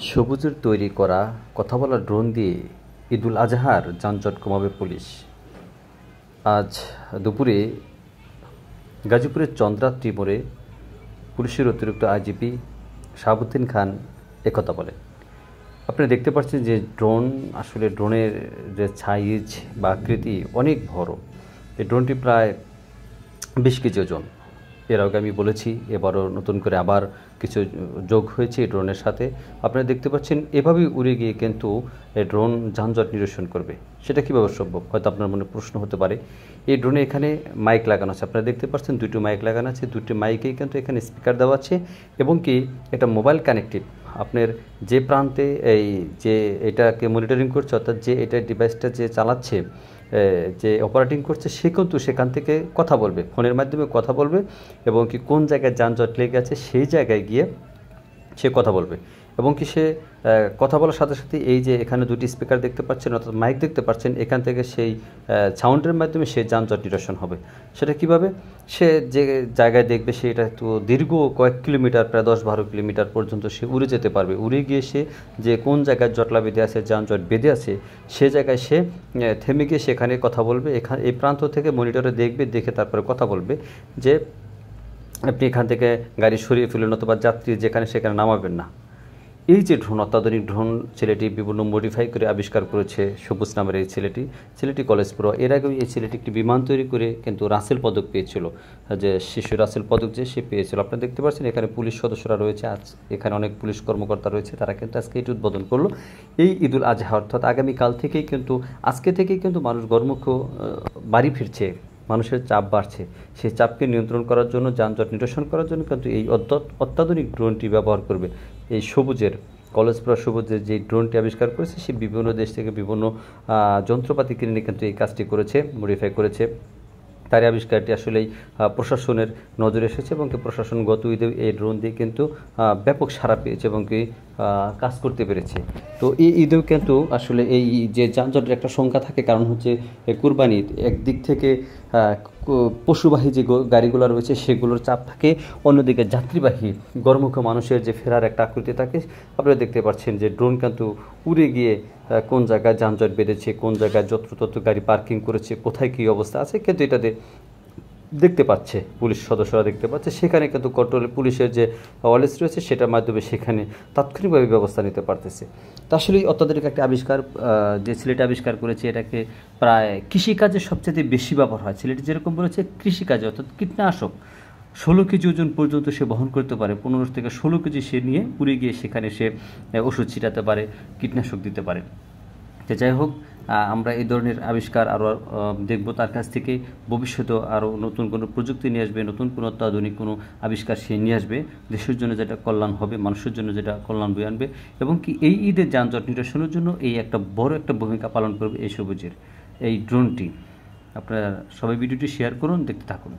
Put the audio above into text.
সবুজের তৈরি করা কথা বলা ড্রোন দিয়ে ঈদুল আজহার যানজট কমাবে পুলিশ। আজ দুপুরে গাজীপুরের চন্দ্রাত্রি মোড়ে পুলিশের অতিরিক্ত আইজিপি শাহাবুদ্দিন খান একথা বলেন। আপনি দেখতে পাচ্ছেন যে আসলে ড্রোনের যে সাইজ বা আকৃতি অনেক বড়। এই ড্রোনটি প্রায় 20 কেজি ওজন। এর আগে আমি বলেছি, এবারও নতুন করে আবার কিছু যোগ হয়েছে এই ড্রোনের সাথে। আপনারা দেখতে পাচ্ছেন এভাবেই উড়ে গিয়ে কিন্তু এই ড্রোন যানজট নিরসন করবে। সেটা কীভাবে সম্ভব? হয়তো আপনার মনে প্রশ্ন হতে পারে। এই ড্রোনে এখানে মাইক লাগানো আছে, আপনারা দেখতে পাচ্ছেন দুটো মাইক লাগানো আছে। দুটি মাইকেই কিন্তু এখানে স্পিকার দেওয়া আছে এবং কি এটা মোবাইল কানেক্টিভ। আপনার যে প্রান্তে এই যে এটাকে মনিটরিং করছে, অর্থাৎ যে এটা ডিভাইসটা যে চালাচ্ছে, যে অপারেটিং করছে, সে কিন্তু সেখান থেকে কথা বলবে, ফোনের মাধ্যমে কথা বলবে এবং কি কোন জায়গায় যানজট লেগে আছে সেই জায়গায় গিয়ে সে কথা বলবে এবং কি সে কথা বলার সাথে সাথে এই যে এখানে দুটি স্পিকার দেখতে পাচ্ছেন, অর্থাৎ মাইক দেখতে পাচ্ছেন, এখান থেকে সেই সাউন্ডের মাধ্যমে সে যানজট নিরসন হবে। সেটা কিভাবে? সে যে জায়গায় দেখবে সেটা একটু দীর্ঘ কয়েক কিলোমিটার, প্রায় 10-12 কিলোমিটার পর্যন্ত সে উড়ে যেতে পারবে। উড়ে গিয়ে সে যে কোন জায়গায় জটলা বেঁধে আছে, যানজট বেঁধে আছে, সে জায়গায় সে থেমে গিয়ে সেখানে কথা বলবে। এই প্রান্ত থেকে মনিটরে দেখবে, দেখে তারপরে কথা বলবে যে আপনি এখান থেকে গাড়ি সরিয়ে ফেলুন অথবা যাত্রী যেখানে সেখানে নামাবেন না। এই যে ড্রোন, অত্যাধুনিক ড্রোন ছেলেটি বিভিন্ন মডিফাই করে আবিষ্কার করেছে সবুজ নামের এই ছেলেটি কলেজ পড়ুয়া। এর আগেও এই ছেলেটি একটি বিমান তৈরি করে কিন্তু রাসেল পদক পেয়েছিল, যে শিশু রাসেল পদক যে সে পেয়েছিল। আপনারা দেখতে পাচ্ছেন এখানে পুলিশ সদস্যরা রয়েছে, আজ এখানে অনেক পুলিশ কর্মকর্তা রয়েছে, তারা কিন্তু আজকে এটি উদ্বোধন করলো। এই ঈদুল আজহা অর্থাৎ আগামীকাল থেকেই কিন্তু, আজকে থেকেই কিন্তু মানুষ ঘরমুখ বাড়ি ফিরছে, মানুষের চাপ বাড়ছে। সেই চাপকে নিয়ন্ত্রণ করার জন্য, যানজট নিরসন করার জন্য কিন্তু এই অত্যাধুনিক ড্রোনটি ব্যবহার করবে। এই সবুজের কলেজ পড়া সবুজের যে ড্রোনটি আবিষ্কার করেছে, সে বিভিন্ন দেশ থেকে বিভিন্ন যন্ত্রপাতি কিনে কিন্তু এই কাজটি করেছে, মডিফাই করেছে। তার আবিষ্কারটি আসলেই প্রশাসনের নজরে এসেছে এবং প্রশাসন গত ঈদে এই ড্রোন দিয়ে কিন্তু ব্যাপক সাড়া পেয়েছে এবং কি কাজ করতে পেরেছে। তো এই ঈদেও কিন্তু আসলে এই যে যানজটের একটা সংখ্যা থাকে, কারণ হচ্ছে কুরবানির একদিক থেকে পশুবাহী যে গাড়িগুলো রয়েছে সেগুলোর চাপ থাকে, অন্যদিকে যাত্রীবাহী গরমুখী মানুষের যে ফেরার একটা আকৃতি থাকে। আপনারা দেখতে পাচ্ছেন যে ড্রোন কিন্তু উড়ে গিয়ে কোন জায়গায় যানজট বেঁধেছে, কোন জায়গায় যত্রতত্র গাড়ি পার্কিং করেছে, কোথায় কী অবস্থা আছে কিন্তু এটাতে দেখতে পাচ্ছে, পুলিশ সদস্যরা দেখতে পাচ্ছে। সেখানে কিন্তু কন্ট্রোল পুলিশের যে ওয়ালেস রয়েছে সেটার মাধ্যমে সেখানে তাৎক্ষণিকভাবে ব্যবস্থা নিতে পারতেছে। তা আসলেই অত্যাধুনিক একটা আবিষ্কার যে ছেলেটি আবিষ্কার করেছে, এটাকে প্রায় কৃষিকাজে সবচেয়ে বেশি ব্যবহার হয়। ছেলেটি যেরকম বলেছে কৃষিকাজে, অর্থাৎ কীটনাশক 16 কেজি ওজন পর্যন্ত সে বহন করতে পারে। 15 থেকে 16 কেজি সে নিয়ে উড়ে গিয়ে সেখানে সে ওষুধ ছিটাতে পারে, কীটনাশক দিতে পারে। তো যাই হোক, আমরা এই ধরনের আবিষ্কার আরও দেখব তার কাছ থেকে। ভবিষ্যতেও আরও নতুন কোনো প্রযুক্তি নিয়ে আসবে, নতুন কোনো অত্যাধুনিক কোনো আবিষ্কার সে নিয়ে আসবে, দেশের জন্য যেটা কল্যাণ হবে, মানুষের জন্য যেটা কল্যাণ বয়ে আনবে এবং কি এই ঈদের যানজট নিরসনের জন্য এই একটা বড় একটা ভূমিকা পালন করবে এই সবুজের এই ড্রোনটি। আপনারা সবাই ভিডিওটি শেয়ার করুন, দেখতে থাকুন।